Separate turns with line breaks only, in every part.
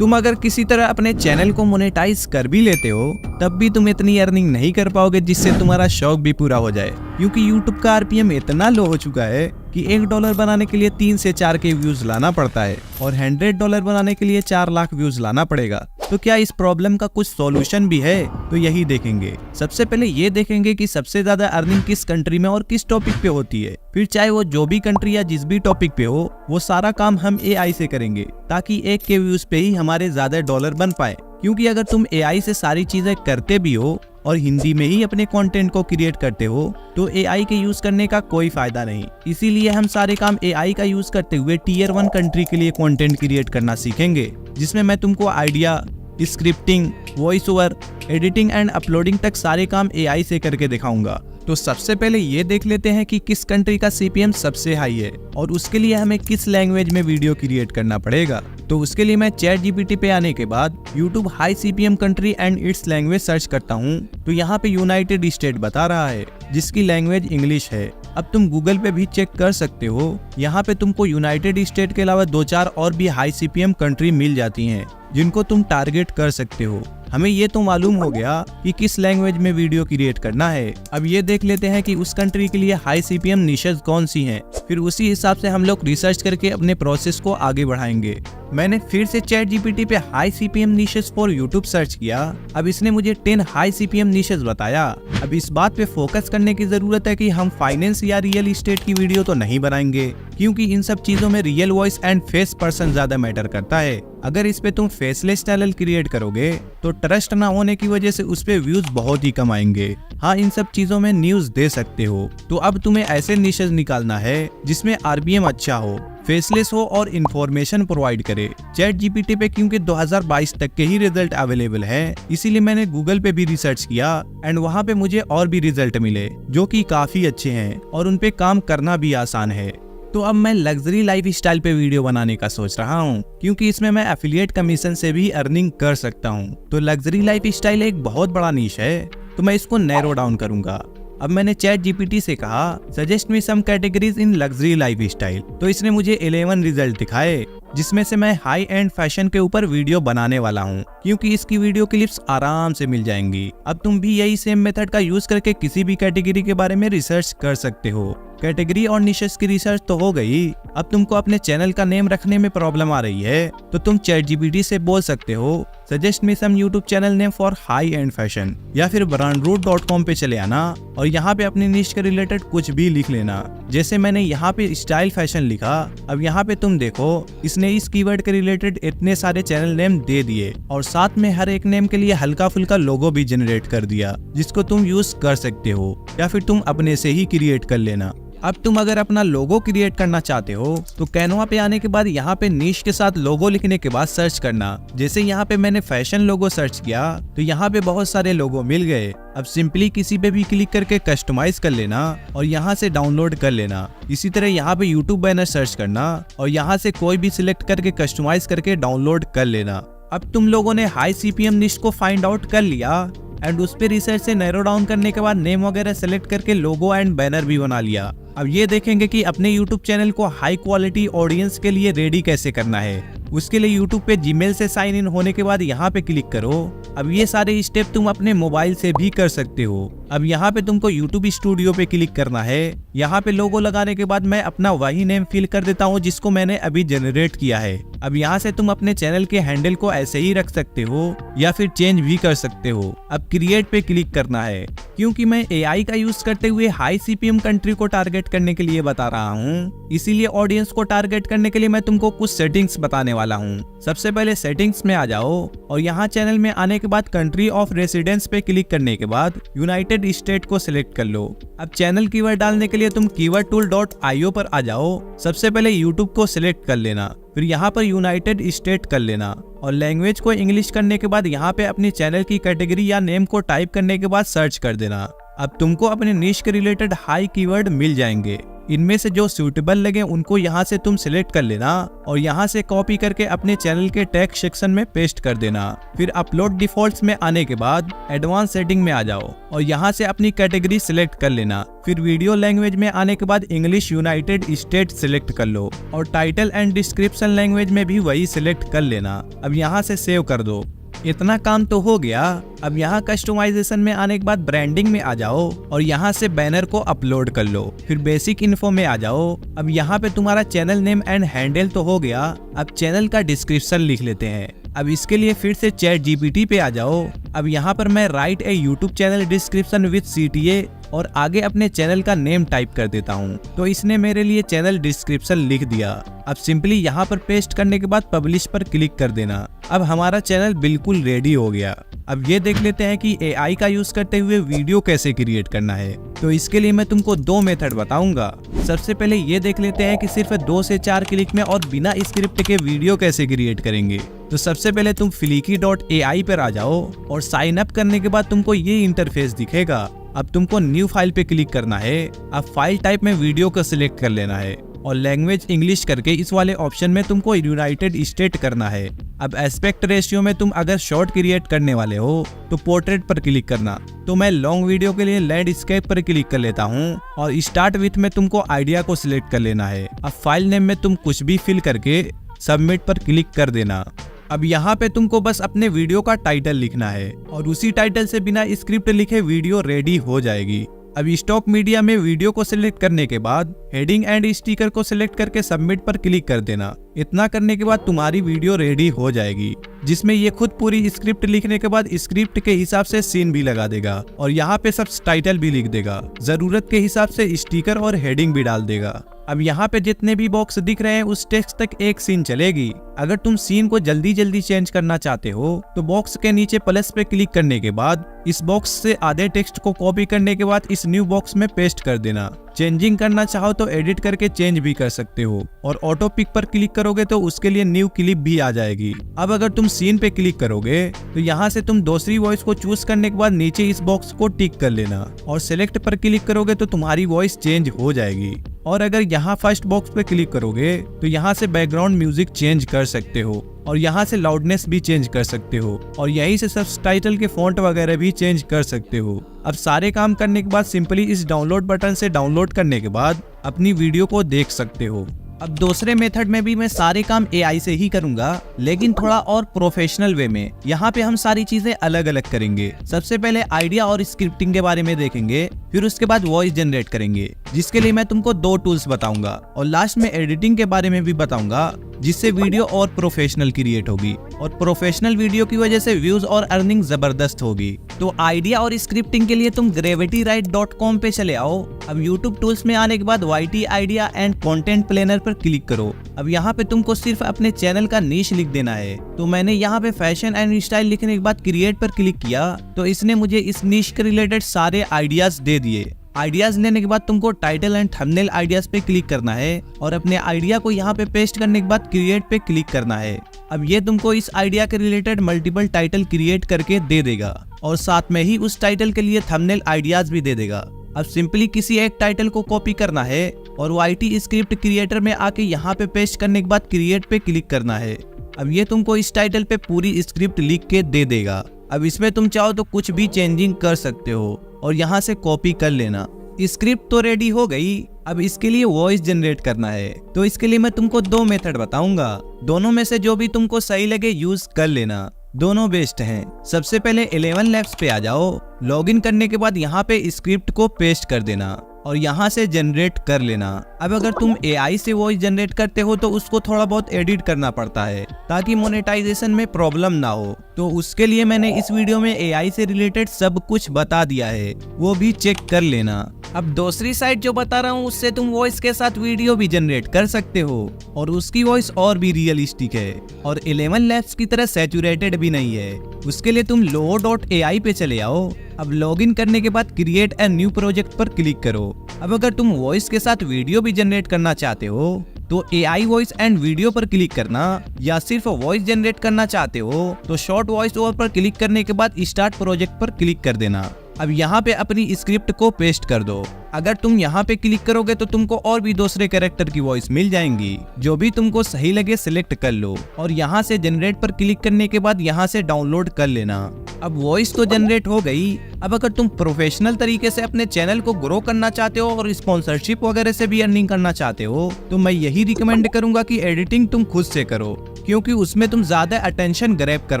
तुम अगर किसी तरह अपने चैनल को मोनेटाइज कर भी लेते हो तब भी तुम इतनी अर्निंग नहीं कर पाओगे जिससे तुम्हारा शौक भी पूरा हो जाए, क्योंकि YouTube का RPM इतना लो हो चुका है कि $1 बनाने के लिए 3 से 4 के व्यूज लाना पड़ता है और $100 बनाने के लिए 4 लाख व्यूज लाना पड़ेगा। तो क्या इस प्रॉब्लम का कुछ सॉल्यूशन भी है? तो यही देखेंगे। सबसे पहले ये देखेंगे कि सबसे ज्यादा अर्निंग किस कंट्री में और किस टॉपिक पे होती है। फिर चाहे वो जो भी कंट्री या जिस भी टॉपिक पे हो, वो सारा काम हम AI से करेंगे ताकि 1 के व्यूज पे ही हमारे ज्यादा डॉलर बन पाए। क्योंकि अगर तुम AI से सारी चीजें करते भी हो और हिंदी में ही अपने कंटेंट को क्रिएट करते हो तो AI के यूज करने का कोई फायदा नहीं। इसीलिए हम सारे काम AI का यूज करते हुए Tier 1 कंट्री के लिए कंटेंट क्रिएट करना सीखेंगे, जिसमें मैं तुमको idea, scripting, voice over, editing and uploading तक सारे काम AI से करके दिखाऊंगा। तो सबसे पहले ये देख लेते हैं कि किस कंट्री का CPM सबसे हाई है और उसके लिए हमें किस लैंग्वेज में वीडियो क्रिएट करना पड़ेगा। तो उसके लिए मैं ChatGPT पे आने के बाद YouTube high CPM country and it's language search करता हूँ तो यहाँ पे यूनाइटेड स्टेट बता रहा है, जिसकी लैंग्वेज इंग्लिश है। अब तुम गूगल पे भी चेक कर सकते हो, यहाँ पे तुमको यूनाइटेड स्टेट के अलावा 2-4 और भी हाई CPM कंट्री मिल जाती हैं जिनको तुम टारगेट कर सकते हो। हमें ये तो मालूम हो गया कि किस लैंग्वेज में वीडियो क्रिएट करना है। अब ये देख लेते हैं कि उस कंट्री के लिए हाई CPM निशेस कौन सी हैं। फिर उसी हिसाब से हम लोग रिसर्च करके अपने प्रोसेस को आगे बढ़ाएंगे। मैंने फिर से ChatGPT पे high CPM niches for YouTube search किया। अब इसने मुझे 10 हाई CPM निशेस बताया। अब इस बात पे फोकस करने की जरूरत है कि हम फाइनेंस या रियल एस्टेट की वीडियो तो नहीं बनाएंगे, क्योंकि इन सब चीजों में real voice and face person ज्यादा मैटर करता है। अगर इस पे तुम फेसलेस चैनल क्रिएट करोगे तो ट्रस्ट ना होने की वजह से उस पे व्यूज बहुत ही कम आएंगे। हाँ, इन सब चीजों में न्यूज दे सकते हो। तो अब तुम्हें ऐसे निशेस निकालना है जिसमें RPM अच्छा हो, फेसलेस हो और इंफॉर्मेशन प्रोवाइड करे। ChatGPT पे क्योंकि 2022 तक के ही रिजल्ट अवेलेबल है, इसीलिए मैंने गूगल पे भी रिसर्च किया एंड वहाँ पे मुझे और भी रिजल्ट मिले जो कि काफी अच्छे हैं और उन पे काम करना भी आसान है। तो अब मैं लग्जरी लाइफ स्टाइल पे वीडियो बनाने का सोच रहा हूँ, क्योंकि इसमें मैं एफिलिएट कमीशन से भी अर्निंग कर सकता हूँ। तो लग्जरी लाइफ स्टाइल एक बहुत बड़ा नीश है, तो मैं इसको नैरो डाउन करूंगा। अब मैंने ChatGPT से कहा सजेस्ट मी सम कैटेगरीज इन लग्जरी लाइफ स्टाइल, तो इसने मुझे 11 रिजल्ट दिखाए, जिसमें से मैं हाई एंड फैशन के ऊपर वीडियो बनाने वाला हूँ, क्योंकि इसकी वीडियो क्लिप्स आराम से मिल जाएंगी। अब तुम भी यही सेम मेथड का यूज करके किसी भी कैटेगरी के बारे में रिसर्च कर सकते हो। कैटेगरी और निशेस की रिसर्च तो हो गई। अब तुमको अपने चैनल का नेम रखने में प्रॉब्लम आ रही है तो तुम ChatGPT से बोल सकते हो suggest me some YouTube channel name for high end fashion, या फिर brandroot.com पे चले आना और यहाँ पे अपनी निश के रिलेटेड कुछ भी लिख लेना। जैसे मैंने यहाँ पे स्टाइल फैशन लिखा। अब यहाँ पे तुम देखो, इसने इस कीवर्ड के रिलेटेड इतने सारे चैनल नेम दे दिए और साथ में हर एक नेम के लिए हल्का फुल्का लोगो भी जनरेट कर दिया, जिसको तुम यूज कर सकते हो या फिर तुम अपने से ही क्रिएट कर लेना। अब तुम अगर अपना लोगो क्रिएट करना चाहते हो तो कैनवा पे आने के बाद यहाँ पे निश के साथ लोगो लिखने के बाद सर्च करना। जैसे यहाँ पे मैंने फैशन लोगो सर्च किया तो यहाँ पे बहुत सारे लोगो मिल गए। अब सिंपली किसी पे भी क्लिक करके कस्टमाइज कर लेना और यहाँ से डाउनलोड कर लेना। इसी तरह यहाँ पे यूट्यूब बैनर सर्च करना और यहाँ से कोई भी सिलेक्ट करके कस्टमाइज करके डाउनलोड कर लेना। अब तुम लोगों ने हाई CPM निश को फाइंड आउट कर लिया एंड उस पे रिसर्च से नैरो डाउन करने के बाद नेम वगैरह सेलेक्ट करके लोगो एंड बैनर भी बना लिया। अब ये देखेंगे कि अपने YouTube चैनल को हाई क्वालिटी ऑडियंस के लिए रेडी कैसे करना है। उसके लिए YouTube पे Gmail से साइन इन होने के बाद यहाँ पे क्लिक करो। अब ये सारे स्टेप तुम अपने मोबाइल से भी कर सकते हो। अब यहाँ पे तुमको YouTube स्टूडियो पे क्लिक करना है। यहाँ पे लोगो लगाने के बाद मैं अपना वही नेम फिल कर देता हूँ जिसको मैंने अभी जनरेट किया है। अब यहाँ से तुम अपने चैनल के हैंडल को ऐसे ही रख सकते हो या फिर चेंज भी कर सकते हो। अब क्रिएट पे क्लिक करना है। क्योंकि मैं AI का यूज करते हुए हाई CPM कंट्री को टारगेट करने के लिए बता रहा हूँ, इसीलिए ऑडियंस को टारगेट करने के लिए मैं तुमको कुछ सेटिंग्स बताने वाला हूँ। सबसे पहले सेटिंग्स में आ जाओ और यहाँ चैनल में आने के बाद कंट्री ऑफ रेसिडेंस पे क्लिक करने के बाद यूनाइटेड स्टेट को सिलेक्ट कर लो। अब चैनल कीवर्ड डालने के लिए तुम keywordtool.io पर आ जाओ। सबसे पहले यूट्यूब को सिलेक्ट कर लेना, फिर यहाँ पर यूनाइटेड स्टेट कर लेना और लैंग्वेज को इंग्लिश करने के बाद यहाँ पे अपनी चैनल की कैटेगरी या नेम को टाइप करने के बाद सर्च कर देना। अब तुमको अपने निश के रिलेटेड हाई कीवर्ड मिल जाएंगे। इनमें से जो सूटेबल लगे उनको यहाँ से तुम सिलेक्ट कर लेना और यहाँ से कॉपी करके अपने चैनल के टैग सेक्शन में पेस्ट कर देना। फिर अपलोड डिफॉल्ट्स में आने के बाद एडवांस सेटिंग में आ जाओ और यहाँ से अपनी कैटेगरी सिलेक्ट कर लेना। फिर वीडियो लैंग्वेज में आने के बाद इंग्लिश यूनाइटेड स्टेट सिलेक्ट कर लो और टाइटल एंड डिस्क्रिप्शन लैंग्वेज में भी वही सिलेक्ट कर लेना। अब यहाँ से सेव कर दो। इतना काम तो हो गया। अब यहाँ कस्टमाइजेशन में आने के बाद ब्रांडिंग में आ जाओ और यहाँ से बैनर को अपलोड कर लो। फिर बेसिक इन्फो में आ जाओ। अब यहाँ पे तुम्हारा चैनल नेम एंड हैंडल तो हो गया। अब चैनल का डिस्क्रिप्शन लिख लेते हैं। अब इसके लिए फिर से चैट जीपीटी पे आ जाओ। अब यहाँ पर मैं right A YouTube channel description with CTA और आगे अपने चैनल का नेम टाइप कर देता हूँ। तो इसने मेरे लिए चैनल डिस्क्रिप्शन लिख दिया। अब सिंपली यहाँ पर पेस्ट करने के बाद पब्लिश पर क्लिक कर देना। अब हमारा चैनल बिल्कुल रेडी हो गया। अब ये देख लेते हैं कि AI का यूज करते हुए वीडियो कैसे क्रिएट करना है। तो इसके लिए मैं तुमको 2 मेथड बताऊंगा। सबसे पहले ये देख लेते हैं कि सिर्फ 2 से 4 क्लिक में और बिना स्क्रिप्ट के वीडियो कैसे क्रिएट करेंगे। तो सबसे पहले तुम flicky.ai पर आ जाओ और साइन अप करने के बाद तुमको ये इंटरफेस दिखेगा। अब तुमको न्यू फाइल पे क्लिक करना है। अब फाइल टाइप में वीडियो को सिलेक्ट कर लेना है और लैंग्वेज इंग्लिश करके इस वाले ऑप्शन में तुमको यूनाइटेड स्टेट करना है। अब एस्पेक्ट रेशियो में तुम अगर शॉर्ट क्रिएट करने वाले हो तो पोर्ट्रेट पर क्लिक करना। तो मैं लॉन्ग वीडियो के लिए लैंडस्केप पर क्लिक कर लेता हूँ और स्टार्ट विथ में तुमको आइडिया को सिलेक्ट कर लेना है। अब फाइल नेम में तुम कुछ भी फिल करके सबमिट पर क्लिक कर देना। अब यहाँ पे तुमको बस अपने वीडियो का टाइटल लिखना है और उसी टाइटल से बिना स्क्रिप्ट लिखे वीडियो रेडी हो जाएगी। अब स्टॉक मीडिया में वीडियो को सिलेक्ट करने के बाद हेडिंग एंड स्टिकर को सिलेक्ट करके सबमिट पर क्लिक कर देना। इतना करने के बाद तुम्हारी वीडियो रेडी हो जाएगी, जिसमें ये खुद पूरी स्क्रिप्ट लिखने के बाद स्क्रिप्ट के हिसाब से सीन भी लगा देगा और यहाँ पे सब टाइटल भी लिख देगा। जरूरत के हिसाब से स्टिकर और हेडिंग भी डाल देगा। अब यहाँ पे जितने भी बॉक्स दिख रहे हैं उस टेक्स्ट तक एक सीन चलेगी। अगर तुम सीन को जल्दी जल्दी चेंज करना चाहते हो तो बॉक्स के नीचे प्लस पे क्लिक करने के बाद इस बॉक्स से आधे टेक्स्ट को कॉपी करने के बाद इस न्यू बॉक्स में पेस्ट कर देना। चेंजिंग करना चाहो तो एडिट करके चेंज भी कर सकते हो और ऑटो पिक पर क्लिक करोगे तो उसके लिए न्यू क्लिप भी आ जाएगी। अब अगर तुम सीन पे क्लिक करोगे तो यहाँ से तुम दूसरी वॉइस को चूज करने के बाद नीचे इस बॉक्स को टिक कर लेना और सिलेक्ट पर क्लिक करोगे तो तुम्हारी वॉइस चेंज हो जाएगी। और अगर यहाँ फर्स्ट बॉक्स पे क्लिक करोगे तो यहाँ से बैकग्राउंड म्यूजिक चेंज कर सकते हो और यहाँ से लाउडनेस भी चेंज कर सकते हो और यहीं से सबटाइटल के फॉन्ट वगैरह भी चेंज कर सकते हो। अब सारे काम करने के बाद सिंपली इस डाउनलोड बटन से डाउनलोड करने के बाद अपनी वीडियो को देख सकते हो। अब दूसरे मेथड में भी मैं सारे काम AI से ही करूंगा, लेकिन थोड़ा और प्रोफेशनल वे में। यहाँ पे हम सारी चीजें अलग अलग करेंगे। सबसे पहले आइडिया और स्क्रिप्टिंग के बारे में देखेंगे, फिर उसके बाद वॉइस जनरेट करेंगे, जिसके लिए मैं तुमको 2 टूल्स बताऊंगा और लास्ट में एडिटिंग के बारे में भी बताऊंगा, जिससे वीडियो और प्रोफेशनल क्रिएट होगी और प्रोफेशनल वीडियो की वजह से व्यूज और अर्निंग जबरदस्त होगी। तो आइडिया और स्क्रिप्टिंग के लिए तुम gravitywrite.com पे चले आओ। अब YouTube टूल्स में आने के बाद YT idea and content planner पर क्लिक करो। अब यहाँ पे तुमको सिर्फ अपने चैनल का नीश लिख देना है। तो मैंने यहाँ पे फैशन एंड स्टाइल लिखने के बाद क्रिएट पर क्लिक किया तो इसने मुझे इस नीश के रिलेटेड सारे आइडियाज दे दिए। आइडियाज लेने के बाद तुमको टाइटल एंड थंबनेल आइडियाज पे क्लिक करना है और अपने आइडिया को यहाँ पे पेस्ट करने के बाद क्रिएट पे क्लिक करना है। अब ये तुमको इस आइडिया के रिलेटेड मल्टीपल टाइटल क्रिएट करके दे देगा और साथ में ही उस टाइटल के लिए थंबनेल आइडियाज भी दे देगा। अब सिंपली किसी एक टाइटल को कॉपी करना है और YT स्क्रिप्ट क्रिएटर में आके यहाँ पे पेस्ट करने के बाद क्रिएट पे क्लिक करना है। अब ये तुमको इस टाइटल पे पूरी स्क्रिप्ट लिख के दे देगा। अब इसमें तुम चाहो तो कुछ भी चेंजिंग कर सकते हो और यहाँ से कॉपी कर लेना। स्क्रिप्ट तो रेडी हो गई। अब इसके लिए वॉइस जनरेट करना है। तो इसके लिए मैं तुमको 2 मेथड बताऊंगा, दोनों में से जो भी तुमको सही लगे यूज कर लेना, दोनों बेस्ट हैं। सबसे पहले 11 Labs पे आ जाओ। लॉगिन करने के बाद यहाँ पे स्क्रिप्ट को पेस्ट कर देना और यहाँ से जनरेट कर लेना। अब अगर तुम AI से वॉइस जनरेट करते हो तो उसको थोड़ा बहुत एडिट करना पड़ता है ताकि मोनेटाइजेशन में प्रॉब्लम ना हो। तो उसके लिए मैंने इस वीडियो में AI से रिलेटेड सब कुछ बता दिया है, वो भी चेक कर लेना। अब दूसरी साइड जो बता रहा हूँ उससे तुम वॉइस के साथ वीडियो भी जनरेट कर सकते हो और उसकी वॉइस और भी रियलिस्टिक है और 11 Labs की तरह सैचुरेटेड भी नहीं है। उसके लिए तुम logo.ai पे चले आओ। अब लॉगिन करने के बाद क्रिएट ए न्यू प्रोजेक्ट पर क्लिक करो। अब अगर तुम वॉइस के साथ वीडियो भी जनरेट करना चाहते हो तो AI वॉइस एंड वीडियो पर क्लिक करना, या सिर्फ वॉइस जनरेट करना चाहते हो तो शॉर्ट वॉइस ओवर पर क्लिक करने के बाद स्टार्ट प्रोजेक्ट पर क्लिक कर देना। अब यहाँ पे अपनी स्क्रिप्ट को पेस्ट कर दो अगर तुम यहाँ पे क्लिक करोगे तो तुमको और भी दूसरे कैरेक्टर की वॉइस मिल जाएंगी, जो भी तुमको सही लगे सिलेक्ट कर लो और यहाँ से जनरेट पर क्लिक करने के बाद यहाँ से डाउनलोड कर लेना। अब वॉइस तो जनरेट हो गई। अब अगर तुम प्रोफेशनल तरीके से अपने चैनल को ग्रो करना चाहते हो और स्पॉन्सरशिप वगैरह से भी अर्निंग करना चाहते हो तो मैं यही रिकमेंड करूंगा कि एडिटिंग तुम खुद से करो, क्योंकि उसमें तुम ज्यादा अटेंशन ग्रैब कर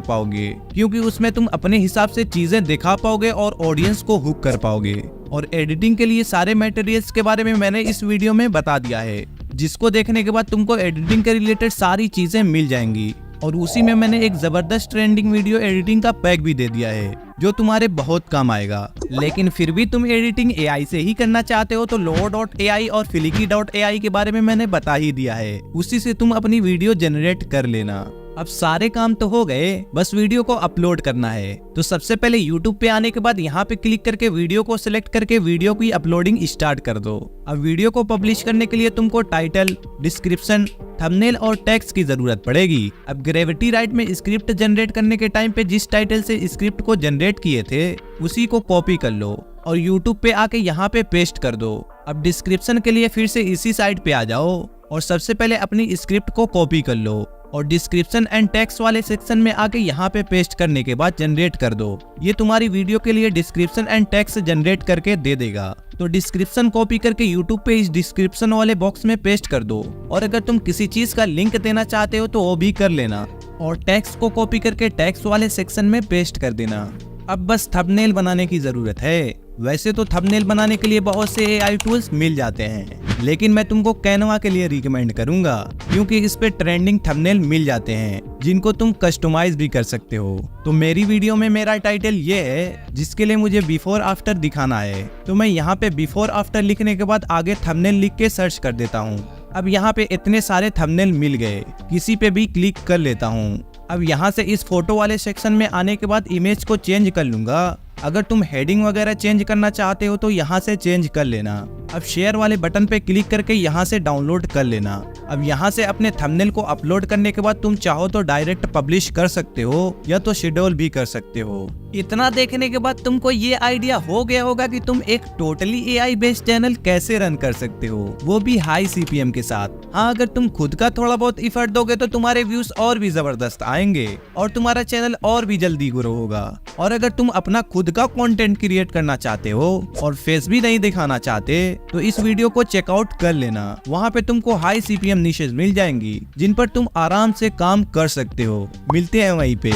पाओगे, क्योंकि उसमें तुम अपने हिसाब से चीजें दिखा पाओगे और ऑडियंस को हुक कर पाओगे। और एडिटिंग के लिए सारे मटेरियल्स के बारे में मैंने इस वीडियो में बता दिया है, जिसको देखने के बाद तुमको एडिटिंग के रिलेटेड सारी चीजें मिल जाएंगी। और उसी में मैंने एक जबरदस्त ट्रेंडिंग वीडियो एडिटिंग का पैक भी दे दिया है, जो तुम्हारे बहुत काम आएगा। लेकिन फिर भी तुम एडिटिंग एआई से ही करना चाहते हो तो Lovo.ai और Flicky.ai के बारे में मैंने बता ही दिया है, उसी से तुम अपनी वीडियो जनरेट कर लेना। अब सारे काम तो हो गए, बस वीडियो को अपलोड करना है। तो सबसे पहले YouTube पे आने के बाद यहाँ पे क्लिक करके वीडियो को सिलेक्ट करके वीडियो की अपलोडिंग स्टार्ट कर दो। अब वीडियो को पब्लिश करने के लिए तुमको टाइटल, डिस्क्रिप्शन, थंबनेल और टेक्स्ट की जरूरत पड़ेगी। अब ग्रेविटी राइट में स्क्रिप्ट जनरेट करने के टाइम पे जिस टाइटल से स्क्रिप्ट को जनरेट किए थे उसी को कॉपी कर लो और YouTube पे आके यहाँ पे पेस्ट कर दो। अब डिस्क्रिप्शन के लिए फिर से इसी साइट पे आ जाओ और सबसे पहले अपनी स्क्रिप्ट को कॉपी कर लो और डिस्क्रिप्शन एंड टेक्स्ट वाले सेक्शन में आके यहाँ पे पेस्ट करने के बाद जनरेट कर दो। ये तुम्हारी वीडियो के लिए डिस्क्रिप्शन एंड टेक्स्ट जनरेट करके दे देगा। तो डिस्क्रिप्शन कॉपी करके YouTube पे इस डिस्क्रिप्शन वाले बॉक्स में पेस्ट कर दो और अगर तुम किसी चीज का लिंक देना चाहते हो तो वो भी कर लेना और टेक्स्ट को कॉपी करके टेक्स्ट वाले सेक्शन में पेस्ट कर देना। अब बस थंबनेल बनाने की जरूरत है। वैसे तो थंबनेल बनाने के लिए बहुत से AI टूल्स मिल जाते हैं, लेकिन मैं तुमको कैनवा के लिए रिकमेंड करूंगा, क्योंकि इस पे ट्रेंडिंग थंबनेल मिल जाते हैं जिनको तुम कस्टमाइज भी कर सकते हो। तो मेरी वीडियो में मेरा टाइटल ये है जिसके लिए मुझे बिफोर आफ्टर दिखाना है, तो मैं यहाँ पे बिफोर आफ्टर लिखने के बाद आगे थंबनेल लिख के सर्च कर देता हूँ। अब यहाँ पे इतने सारे थंबनेल मिल गए, किसी पे भी क्लिक कर लेता हूँ। अब यहाँ से इस फोटो वाले सेक्शन में आने के बाद इमेज को चेंज कर लूंगा। अगर तुम हेडिंग वगैरह चेंज करना चाहते हो तो यहाँ से चेंज कर लेना। अब शेयर वाले बटन पे क्लिक करके यहाँ से डाउनलोड कर लेना। अब यहाँ से अपने थंबनेल को अपलोड करने के बाद तुम चाहो तो डायरेक्ट पब्लिश कर सकते हो या तो शेड्यूल भी कर सकते हो। इतना देखने के बाद तुमको ये आइडिया हो गया होगा कि तुम एक टोटली AI बेस्ड चैनल कैसे रन कर सकते हो, वो भी हाई CPM के साथ। हाँ, अगर तुम खुद का थोड़ा बहुत इफर्ट दोगे तो तुम्हारे व्यूज और भी जबरदस्त आएंगे और तुम्हारा चैनल और भी जल्दी ग्रो होगा। और अगर तुम अपना खुद का कंटेंट क्रिएट करना चाहते हो और फेस भी नहीं दिखाना चाहते तो इस वीडियो को चेकआउट कर लेना। वहाँ पे तुमको हाई CPM निशेस मिल जाएंगी जिन पर तुम आराम से काम कर सकते हो। मिलते हैं वहीं पे।